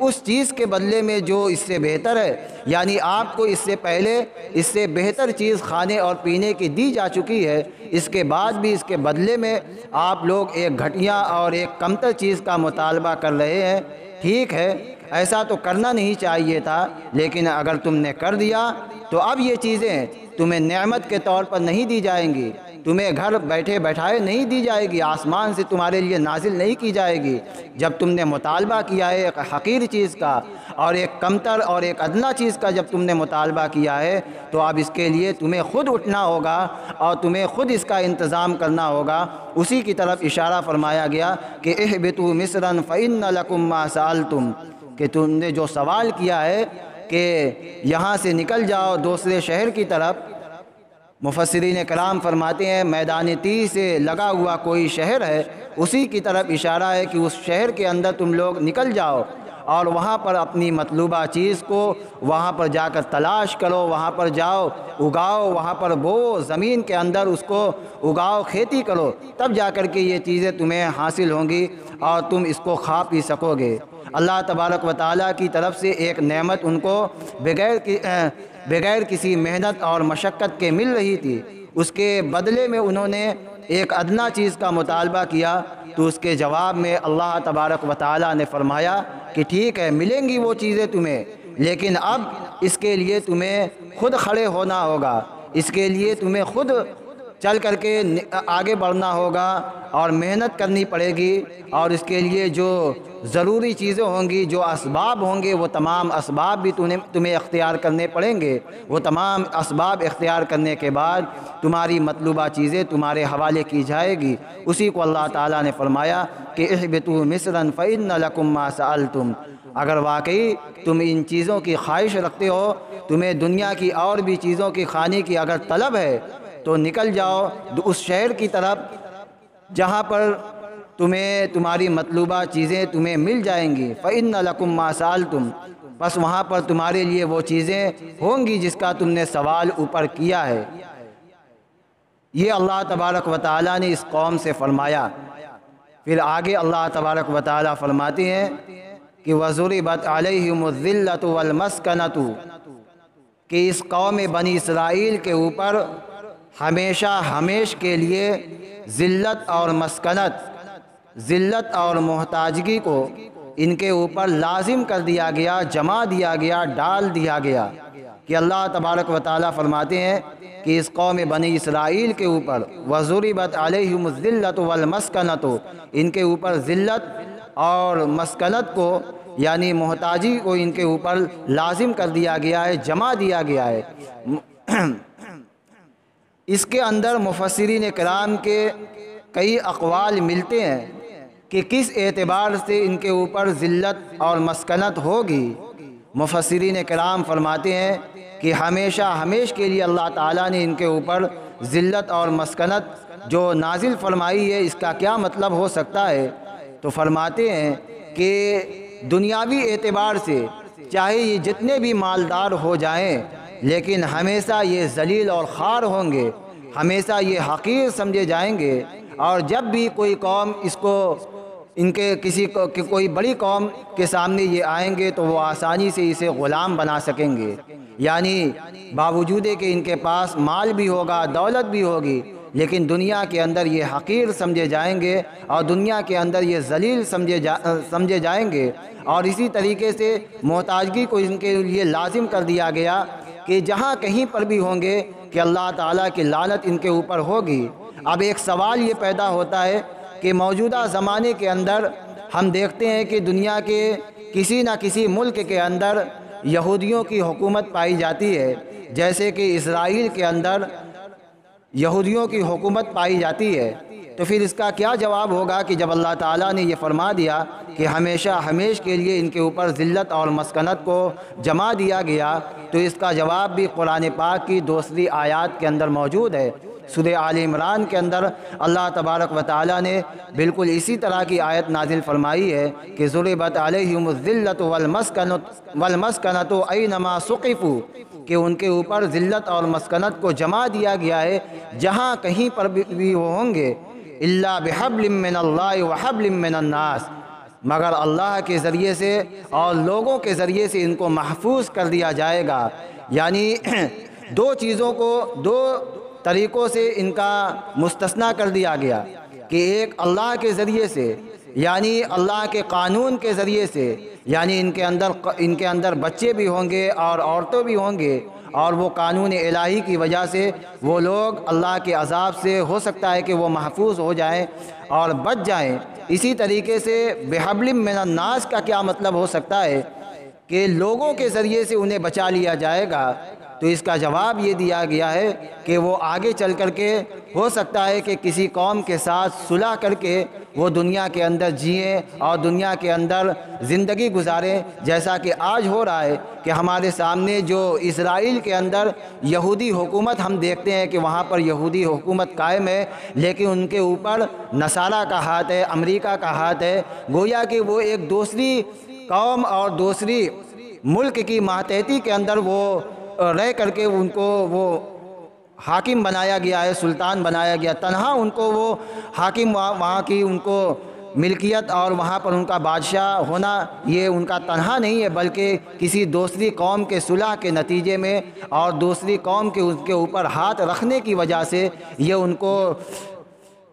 اس چیز کے بدلے میں جو اس سے بہتر ہے، یعنی آپ کو اس سے پہلے اس سے بہتر چیز کھانے اور پینے کی دی جا چکی ہے، اس کے بعد بھی اس کے بدلے میں آپ لوگ ایک گھٹیا اور ایک کمتر چیز کا مطالبہ کر رہے ہیں۔ ٹھیک ہے، ایسا تو کرنا نہیں چاہیے تھا، لیکن اگر تم نے کر دیا تو اب یہ چیزیں تمہیں نعمت کے طور پر نہیں دی جائیں گی، تمہیں گھر بیٹھے بیٹھائے نہیں دی جائے گی، آسمان سے تمہارے لیے نازل نہیں کی جائے گی۔ جب تم نے مطالبہ کیا ہے ایک حقیر چیز کا اور ایک کمتر اور ایک ادنا چیز کا، جب تم نے مطالبہ کیا ہے تو اب اس کے لیے تمہیں خود اٹھنا ہوگا اور تمہیں خود اس کا انتظام کرنا ہوگا۔ اسی کی طرف اشارہ فرمایا گیا کہ اہبطوا مصرا فإن لکم ما سألتم، کہ تم نے جو سوال کیا ہے کہ یہاں سے نکل جاؤ دوسرے شہر کی طرف، مفسرین کرام فرماتے ہیں میدان تیر سے لگا ہوا کوئی شہر ہے، اسی کی طرف اشارہ ہے کہ اس شہر کے اندر تم لوگ نکل جاؤ اور وہاں پر اپنی مطلوبہ چیز کو وہاں پر جا کر تلاش کرو، وہاں پر جاؤ اگاؤ، وہاں پر بو، زمین کے اندر اس کو اگاؤ، کھیتی کرو، تب جا کر کے یہ چیزیں تمہیں حاصل ہوں گی اور تم اس کو کھا پی سکو گے۔ اللہ تبارک و تعالیٰ کی طرف سے ایک نعمت ان کو بغیر کسی محنت اور مشقت کے مل رہی تھی، اس کے بدلے میں انہوں نے ایک ادنا چیز کا مطالبہ کیا، تو اس کے جواب میں اللہ تبارک و تعالیٰ نے فرمایا کہ ٹھیک ہے، ملیں گی وہ چیزیں تمہیں، لیکن اب اس کے لیے تمہیں خود کھڑے ہونا ہوگا، اس کے لیے تمہیں خود چل کر کے آگے بڑھنا ہوگا اور محنت کرنی پڑے گی، اور اس کے لیے جو ضروری چیزیں ہوں گی، جو اسباب ہوں گے، وہ تمام اسباب بھی تمہیں اختیار کرنے پڑیں گے۔ وہ تمام اسباب اختیار کرنے کے بعد تمہاری مطلوبہ چیزیں تمہارے حوالے کی جائے گی۔ اسی کو اللہ تعالیٰ نے فرمایا کہ اہبطوا مصرا فإن لکم ما سألتم، اگر واقعی تم ان چیزوں کی خواہش رکھتے ہو، تمہیں دنیا کی اور بھی چیزوں کی کھانے کی اگر طلب ہے تو نکل جاؤ اس شہر کی طرف جہاں پر تمہاری مطلوبہ چیزیں تمہیں مل جائیں گی۔ فإن لکم ما سألتم، بس وہاں پر تمہارے لیے وہ چیزیں ہوں گی جس کا تم نے سوال اوپر کیا ہے۔ یہ اللہ تبارک و تعالیٰ نے اس قوم سے فرمایا۔ پھر آگے اللہ تبارک و تعالیٰ فرماتے ہیں کہ وَضُرِبَتْ عَلَيْهِمُ الذِّلَّةُ وَالْمَسْكَنَةُ، کہ اس قوم بنی اسرائیل کے اوپر ہمیشہ ہمیش کے لیے ذلت اور مسکنت، ذلت اور محتاجگی کو ان کے اوپر لازم کر دیا گیا، جما دیا گیا، ڈال دیا گیا۔ کہ اللہ تبارک و تعالیٰ فرماتے ہیں کہ اس قوم بنی اسرائیل کے اوپر وَضُرِبَتْ عَلَيْهِمُ الذِّلَّةُ وَالْمَسْكَنَةُ، ان کے اوپر ذلت اور مسکنت کو یعنی محتاجی کو ان کے اوپر لازم کر دیا گیا ہے، جما دیا گیا ہے۔ اس کے اندر مفسرین کرام کے کئی اقوال ملتے ہیں کہ کس اعتبار سے ان کے اوپر ذلت اور مسکنت ہوگی۔ مفسرین کرام فرماتے ہیں کہ ہمیشہ ہمیش کے لیے اللہ تعالیٰ نے ان کے اوپر ذلت اور مسکنت جو نازل فرمائی ہے، اس کا کیا مطلب ہو سکتا ہے؟ تو فرماتے ہیں کہ دنیاوی اعتبار سے چاہے یہ جتنے بھی مالدار ہو جائیں، لیکن ہمیشہ یہ ذلیل اور خوار ہوں گے، ہمیشہ یہ حقیر سمجھے جائیں گے۔ اور جب بھی کوئی قوم کوئی بڑی قوم کے سامنے یہ آئیں گے تو وہ آسانی سے اسے غلام بنا سکیں گے، یعنی باوجود کہ ان کے پاس مال بھی ہوگا، دولت بھی ہوگی، لیکن دنیا کے اندر یہ حقیر سمجھے جائیں گے اور دنیا کے اندر یہ ذلیل سمجھے جائیں گے۔ اور اسی طریقے سے محتاجگی کو ان کے لیے لازم کر دیا گیا کہ جہاں کہیں پر بھی ہوں گے کہ اللہ تعالیٰ کی لعنت ان کے اوپر ہوگی۔ اب ایک سوال یہ پیدا ہوتا ہے کہ موجودہ زمانے کے اندر ہم دیکھتے ہیں کہ دنیا کے کسی نہ کسی ملک کے اندر یہودیوں کی حکومت پائی جاتی ہے، جیسے کہ اسرائیل کے اندر یہودیوں کی حکومت پائی جاتی ہے۔ تو پھر اس کا کیا جواب ہوگا کہ جب اللہ تعالیٰ نے یہ فرما دیا کہ ہمیشہ ہمیش کے لیے ان کے اوپر ذلت اور مسکنت کو جما دیا گیا، تو اس کا جواب بھی قرآن پاک کی دوسری آیات کے اندر موجود ہے۔ سورہ آل عمران کے اندر اللہ تبارک و تعالیٰ نے بالکل اسی طرح کی آیت نازل فرمائی ہے کہ ضربت علیہم الذلۃ والمسکنۃ اینما ثقفوا، کہ ان کے اوپر ذلت اور مسکنت کو جما دیا گیا ہے جہاں کہیں پر بھی وہ ہوں گے، الا بحبل من اللہ وحبل من الناس، مگر اللہ کے ذریعے سے اور لوگوں کے ذریعے سے ان کو محفوظ کر دیا جائے گا۔ یعنی دو چیزوں کو دو طریقوں سے ان کا مستثنیٰ کر دیا گیا کہ ایک اللہ کے ذریعے سے، یعنی اللہ کے قانون کے ذریعے سے، یعنی ان کے اندر بچے بھی ہوں گے اور عورتیں بھی ہوں گے، اور وہ قانون الہی کی وجہ سے وہ لوگ اللہ کے عذاب سے ہو سکتا ہے کہ وہ محفوظ ہو جائیں اور بچ جائیں۔ اسی طریقے سے بحبل من الناس کا کیا مطلب ہو سکتا ہے کہ لوگوں کے ذریعے سے انہیں بچا لیا جائے گا، تو اس کا جواب یہ دیا گیا ہے کہ وہ آگے چل کر کے ہو سکتا ہے کہ کسی قوم کے ساتھ صلح کر کے وہ دنیا کے اندر جئیں اور دنیا کے اندر زندگی گزاریں، جیسا کہ آج ہو رہا ہے کہ ہمارے سامنے جو اسرائیل کے اندر یہودی حکومت ہم دیکھتے ہیں کہ وہاں پر یہودی حکومت قائم ہے، لیکن ان کے اوپر نصارہ کا ہاتھ ہے، امریکہ کا ہاتھ ہے، گویا کہ وہ ایک دوسری قوم اور دوسری ملک کی ماتحتی کے اندر وہ رہ کر کے ان کو وہ حاکم بنایا گیا ہے، سلطان بنایا گیا، تنہا ان کو وہ حاکم وہاں کی ان کو ملکیت اور وہاں پر ان کا بادشاہ ہونا یہ ان کا تنہا نہیں ہے، بلکہ کسی دوسری قوم کے صلح کے نتیجے میں اور دوسری قوم کے اس کے اوپر ہاتھ رکھنے کی وجہ سے یہ ان کو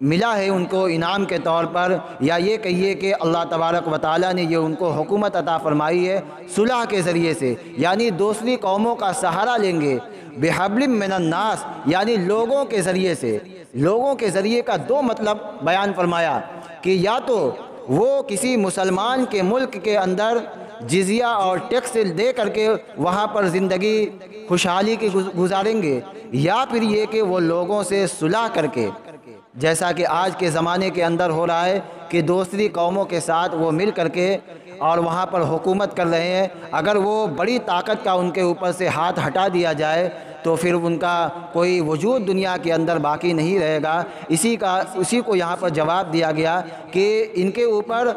ملا ہے، ان کو انعام کے طور پر، یا یہ کہیے کہ اللہ تبارک و تعالیٰ نے یہ ان کو حکومت عطا فرمائی ہے صلح کے ذریعے سے، یعنی دوسری قوموں کا سہارا لیں گے۔ بحبل من الناس یعنی لوگوں کے ذریعے سے، لوگوں کے ذریعے کا دو مطلب بیان فرمایا کہ یا تو وہ کسی مسلمان کے ملک کے اندر جزیہ اور ٹیکس دے کر کے وہاں پر زندگی خوشحالی کی گزاریں گے، یا پھر یہ کہ وہ لوگوں سے صلح کر کے، جیسا کہ آج کے زمانے کے اندر ہو رہا ہے کہ دوسری قوموں کے ساتھ وہ مل کر کے اور وہاں پر حکومت کر رہے ہیں، اگر وہ بڑی طاقت کا ان کے اوپر سے ہاتھ ہٹا دیا جائے تو پھر ان کا کوئی وجود دنیا کے اندر باقی نہیں رہے گا۔ اسی کو یہاں پر جواب دیا گیا کہ ان کے اوپر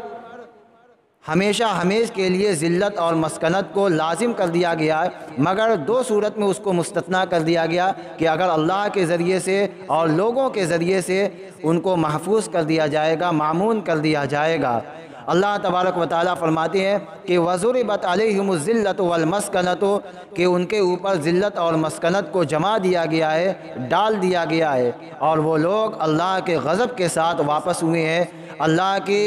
ہمیشہ ہمیش کے لیے ذلت اور مسکنت کو لازم کر دیا گیا ہے، مگر دو صورت میں اس کو مستثنیٰ کر دیا گیا کہ اگر اللہ کے ذریعے سے اور لوگوں کے ذریعے سے ان کو محفوظ کر دیا جائے گا، معمون کر دیا جائے گا۔ اللہ تبارک و تعالیٰ فرماتے ہیں کہ وَضُرِبَتْ عَلَيْهِمُ الذِّلَّةُ وَالْمَسْكَنَةُ کہ ان کے اوپر ذلت اور مسکنت کو جما دیا گیا ہے، ڈال دیا گیا ہے، اور وہ لوگ اللہ کے غضب کے ساتھ واپس ہوئے ہیں، اللہ کے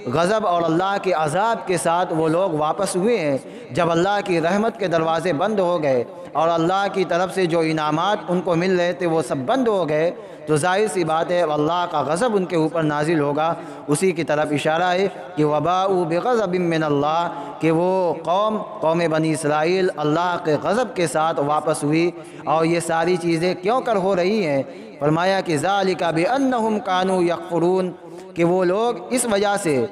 غضب اور اللہ کے عذاب کے ساتھ وہ لوگ واپس ہوئے ہیں۔ جب اللہ کی رحمت کے دروازے بند ہو گئے اور اللہ کی طرف سے جو انعامات ان کو مل رہے تھے وہ سب بند ہو گئے، تو ظاہر سی بات ہے اللہ کا غضب ان کے اوپر نازل ہوگا۔ اسی کی طرف اشارہ ہے کہ وباءوا بغضب من اللہ کہ وہ قوم بنی اسرائیل اللہ کے غضب کے ساتھ واپس ہوئی، اور یہ ساری چیزیں کیوں کر ہو رہی ہیں؟ فرمایا کہ ذالک بانہم کانوا یکفرون کہ وہ لوگ اس وجہ سے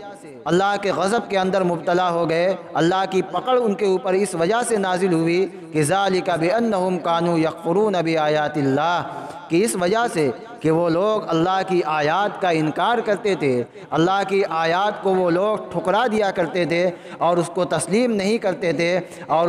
اللہ کے غضب کے اندر مبتلا ہو گئے، اللہ کی پکڑ ان کے اوپر اس وجہ سے نازل ہوئی کہ ذالک بانہم کانوا یکفرون بآیات اللہ کہ اس وجہ سے کہ وہ لوگ اللہ کی آیات کا انکار کرتے تھے، اللہ کی آیات کو وہ لوگ ٹھکرا دیا کرتے تھے اور اس کو تسلیم نہیں کرتے تھے، اور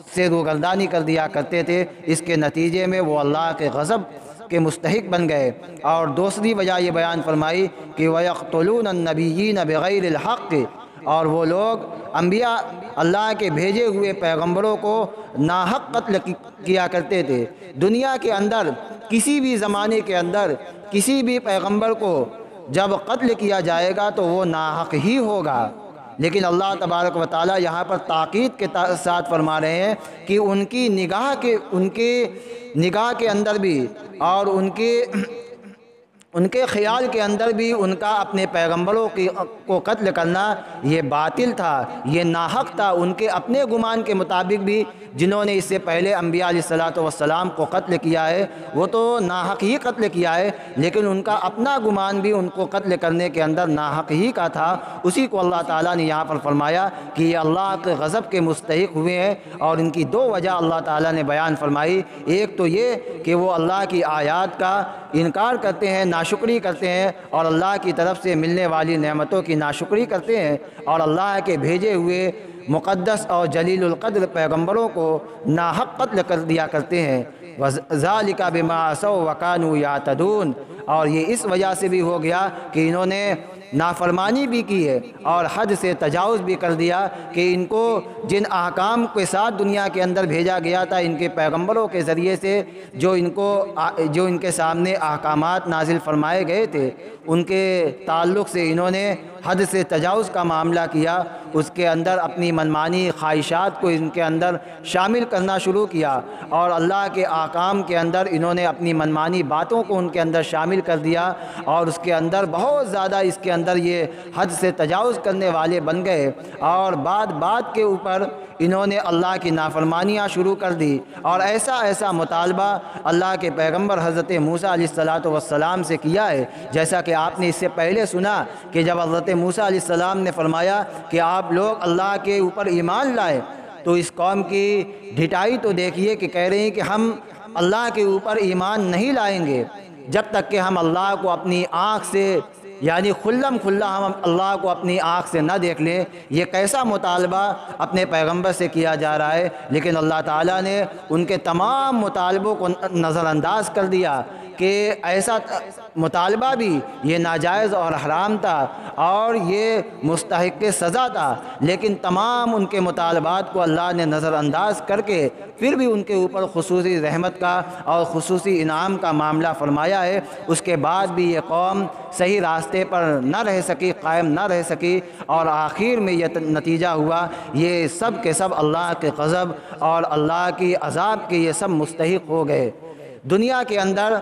سے روگردانی کر دیا کرتے تھے، اس کے نتیجے میں وہ اللہ کے غضب کے مستحق بن گئے۔ اور دوسری وجہ یہ بیان فرمائی کہ وَيَقْتُلُونَ النَّبِيِّينَ بِغَيْرِ الْحَقِّ، اور وہ لوگ انبیاء اللہ کے بھیجے ہوئے پیغمبروں کو ناحق قتل کیا کرتے تھے۔ دنیا کے اندر کسی بھی زمانے کے اندر کسی بھی پیغمبر کو جب قتل کیا جائے گا تو وہ ناحق ہی ہوگا، لیکن اللہ تبارک و تعالی یہاں پر تاکید کے ساتھ فرما رہے ہیں کہ ان کی نگاہ کے اندر بھی اور ان کے خیال کے اندر بھی ان کا اپنے پیغمبروں کو قتل کرنا یہ باطل تھا، یہ ناحق تھا۔ ان کے اپنے گمان کے مطابق بھی جنہوں نے اس سے پہلے انبیاء علیہ السلام کو قتل کیا ہے وہ تو ناحق ہی قتل کیا ہے، لیکن ان کا اپنا گمان بھی ان کو قتل کرنے کے اندر ناحق ہی کا تھا۔ اسی کو اللہ تعالیٰ نے یہاں پر فرمایا کہ یہ اللہ کے غضب کے مستحق ہوئے ہیں، اور ان کی دو وجہ اللہ تعالیٰ نے بیان فرمائی۔ ایک تو یہ کہ وہ اللہ کی آیات کا انکار کرتے ہیں، ناشکری کرتے ہیں، اور اللہ کی طرف سے ملنے والی نعمتوں کی ناشکری کرتے ہیں، اور اللہ کے بھیجے ہوئے مقدس اور جلیل القدر پیغمبروں کو ناحق قتل کر دیا کرتے ہیں۔ ذَلِكَ بِمَا عَصَوْا وَكَانُوا يَعْتَدُونَ، اور یہ اس وجہ سے بھی ہو گیا کہ انہوں نے نافرمانی بھی کی ہے اور حد سے تجاوز بھی کر دیا کہ ان کو جن احکام کے ساتھ دنیا کے اندر بھیجا گیا تھا، ان کے پیغمبروں کے ذریعے سے جو ان کے سامنے احکامات نازل فرمائے گئے تھے، ان کے تعلق سے انہوں نے حد سے تجاوز کا معاملہ کیا، اس کے اندر اپنی منمانی خواہشات کو ان کے اندر شامل کرنا شروع کیا، اور اللہ کے احکام کے اندر انہوں نے اپنی منمانی باتوں کو ان کے اندر شامل کر دیا، اور اس کے اندر بہت زیادہ اس کے اندر یہ حد سے تجاوز کرنے والے بن گئے، اور بات کے اوپر انہوں نے اللہ کی نافرمانیاں شروع کر دی۔ اور ایسا مطالبہ اللہ کے پیغمبر حضرت موسیٰ علیہ السلام سے کیا ہے، جیسا کہ آپ نے اس سے پہلے سنا کہ جب حضرت موسیٰ علیہ السلام نے فرمایا کہ آپ لوگ اللہ کے اوپر ایمان لائے، تو اس قوم کی ڈھٹائی تو دیکھیے کہ کہہ رہے ہیں کہ ہم اللہ کے اوپر ایمان نہیں لائیں گے جب تک کہ ہم اللہ کو اپنی آنکھ سے، یعنی کھلم کھلا ہم اللہ کو اپنی آنکھ سے نہ دیکھ لیں۔ یہ کیسا مطالبہ اپنے پیغمبر سے کیا جا رہا ہے، لیکن اللہ تعالیٰ نے ان کے تمام مطالبوں کو نظر انداز کر دیا کہ ایسا مطالبہ بھی یہ ناجائز اور حرام تھا اور یہ مستحق سزا تھا، لیکن تمام ان کے مطالبات کو اللہ نے نظر انداز کر کے پھر بھی ان کے اوپر خصوصی رحمت کا اور خصوصی انعام کا معاملہ فرمایا ہے۔ اس کے بعد بھی یہ قوم صحیح راستے پر نہ رہ سکی، قائم نہ رہ سکی، اور آخر میں یہ نتیجہ ہوا، یہ سب کے سب اللہ کے غضب اور اللہ کی عذاب کے یہ سب مستحق ہو گئے۔ دنیا کے اندر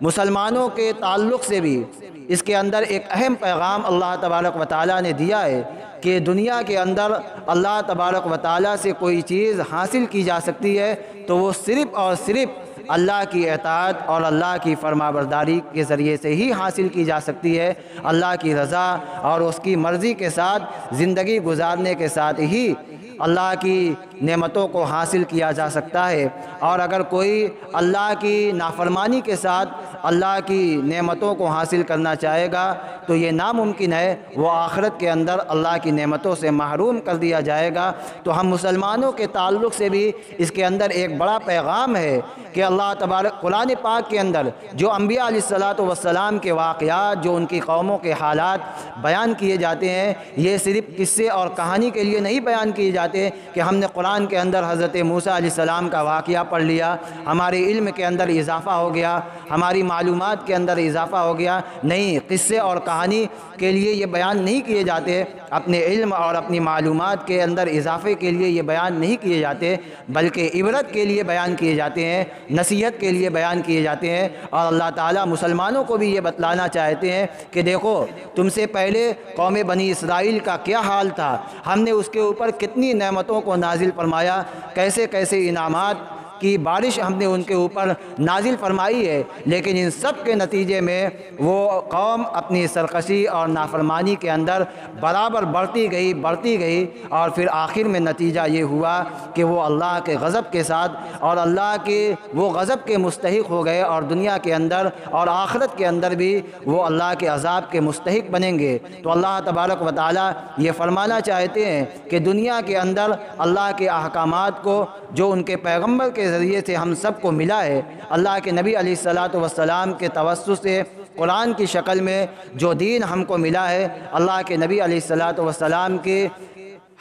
مسلمانوں کے تعلق سے بھی اس کے اندر ایک اہم پیغام اللہ تبارک و تعالیٰ نے دیا ہے کہ دنیا کے اندر اللہ تبارک و تعالیٰ سے کوئی چیز حاصل کی جا سکتی ہے تو وہ صرف اور صرف اللہ کی اطاعت اور اللہ کی فرمانبرداری کے ذریعے سے ہی حاصل کی جا سکتی ہے۔ اللہ کی رضا اور اس کی مرضی کے ساتھ زندگی گزارنے کے ساتھ ہی اللہ کی نعمتوں کو حاصل کیا جا سکتا ہے، اور اگر کوئی اللہ کی نافرمانی کے ساتھ اللہ کی نعمتوں کو حاصل کرنا چاہے گا تو یہ ناممکن ہے، وہ آخرت کے اندر اللہ کی نعمتوں سے محروم کر دیا جائے گا۔ تو ہم مسلمانوں کے تعلق سے بھی اس کے اندر ایک بڑا پیغام ہے کہ اللہ تبارک قرآن پاک کے اندر جو انبیاء علیہ السلام کے واقعات، جو ان کی قوموں کے حالات بیان کیے جاتے ہیں، یہ صرف قصے اور کہانی کے لیے نہیں بیان کیے جاتے کہ ہم نے قرآن کے اندر حضرت موسیٰ علیہ السلام کا واقعہ پڑھ لیا، ہمارے علم کے اندر اضافہ ہو گیا، ہماری معلومات کے اندر اضافہ ہو گیا۔ نہیں، قصے اور کہانی کے لیے یہ بیان نہیں کیے جاتے، اپنے علم اور اپنی معلومات کے اندر اضافے کے لیے یہ بیان نہیں کیے جاتے، بلکہ عبرت کے لیے بیان کیے جاتے ہیں، نصیحت کے لیے بیان کیے جاتے ہیں۔ اور اللہ تعالیٰ مسلمانوں کو بھی یہ بتلانا چاہتے ہیں کہ دیکھو، تم سے پہلے قوم بنی اسرائیل کا کیا حال تھا، ہم نے اس کے اوپر کتنی نعمتوں کو نازل فرمایا، کیسے کیسے انعامات کی بارش ہم نے ان کے اوپر نازل فرمائی ہے، لیکن ان سب کے نتیجے میں وہ قوم اپنی سرکشی اور نافرمانی کے اندر برابر بڑھتی گئی اور پھر آخر میں نتیجہ یہ ہوا کہ وہ اللہ کے غضب کے ساتھ اور اللہ کے وہ غضب کے مستحق ہو گئے، اور دنیا کے اندر اور آخرت کے اندر بھی وہ اللہ کے عذاب کے مستحق بنیں گے۔ تو اللہ تبارک و تعالی یہ فرمانا چاہتے ہیں کہ دنیا کے اندر اللہ کے احکامات کو جو ان کے پیغمبر کے ذریعے سے ہم سب کو ملا ہے، اللہ کے نبی علیہ الصلاۃ والسلام کے توسط سے قرآن کی شکل میں جو دین ہم کو ملا ہے، اللہ کے نبی علیہ الصلاۃ والسلام کے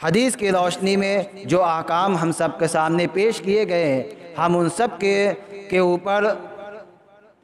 حدیث کی روشنی میں جو احکام ہم سب کے سامنے پیش کیے گئے ہیں، ہم ان سب کے اوپر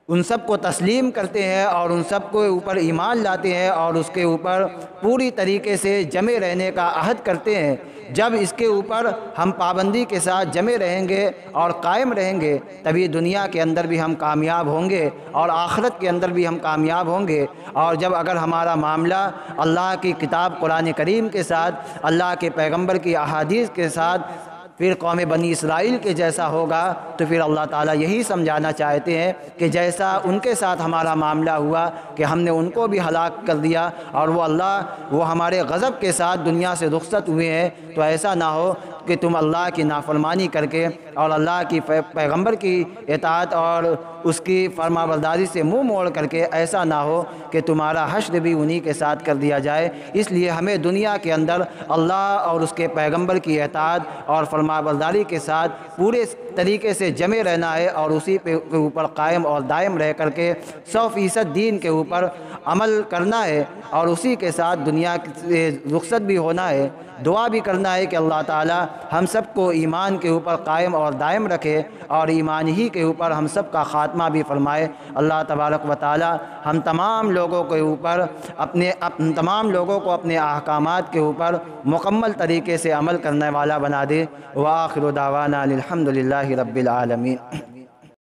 ان سب کو تسلیم کرتے ہیں اور ان سب کو اوپر ایمان لاتے ہیں اور اس کے اوپر پوری طریقے سے جمے رہنے کا عہد کرتے ہیں۔ جب اس کے اوپر ہم پابندی کے ساتھ جمے رہیں گے اور قائم رہیں گے، تبھی دنیا کے اندر بھی ہم کامیاب ہوں گے اور آخرت کے اندر بھی ہم کامیاب ہوں گے۔ اور جب اگر ہمارا معاملہ اللہ کی کتاب قرآن کریم کے ساتھ، اللہ کے پیغمبر کی احادیث کے ساتھ پھر قوم بنی اسرائیل کے جیسا ہوگا، تو پھر اللہ تعالیٰ یہی سمجھانا چاہتے ہیں کہ جیسا ان کے ساتھ ہمارا معاملہ ہوا کہ ہم نے ان کو بھی ہلاک کر دیا اور وہ ہمارے غضب کے ساتھ دنیا سے رخصت ہوئے ہیں، تو ایسا نہ ہو کہ تم اللہ کی نافرمانی کر کے اور اللہ کی پیغمبر کی اطاعت اور اس کی فرما برداری سے منہ موڑ کر کے ایسا نہ ہو کہ تمہارا حشر بھی انہی کے ساتھ کر دیا جائے۔ اس لیے ہمیں دنیا کے اندر اللہ اور اس کے پیغمبر کی اطاعت اور فرما برداری کے ساتھ پورے طریقے سے جمے رہنا ہے اور اسی کے اوپر قائم اور دائم رہ کر کے 100% دین کے اوپر عمل کرنا ہے اور اسی کے ساتھ دنیا سے رخصت بھی ہونا ہے۔ دعا بھی کرنا ہے کہ اللہ تعالی ہم سب کو ایمان کے اوپر قائم اور دائم رکھے اور ایمان ہی کے اوپر ہم سب کا خاتمہ بھی فرمائے۔ اللہ تبارک و تعالی ہم تمام لوگوں کے اوپر تمام لوگوں کو اپنے احکامات کے اوپر مکمل طریقے سے عمل کرنے والا بنا دے۔ وآخر دعوانا الحمد للہ رب العالمین۔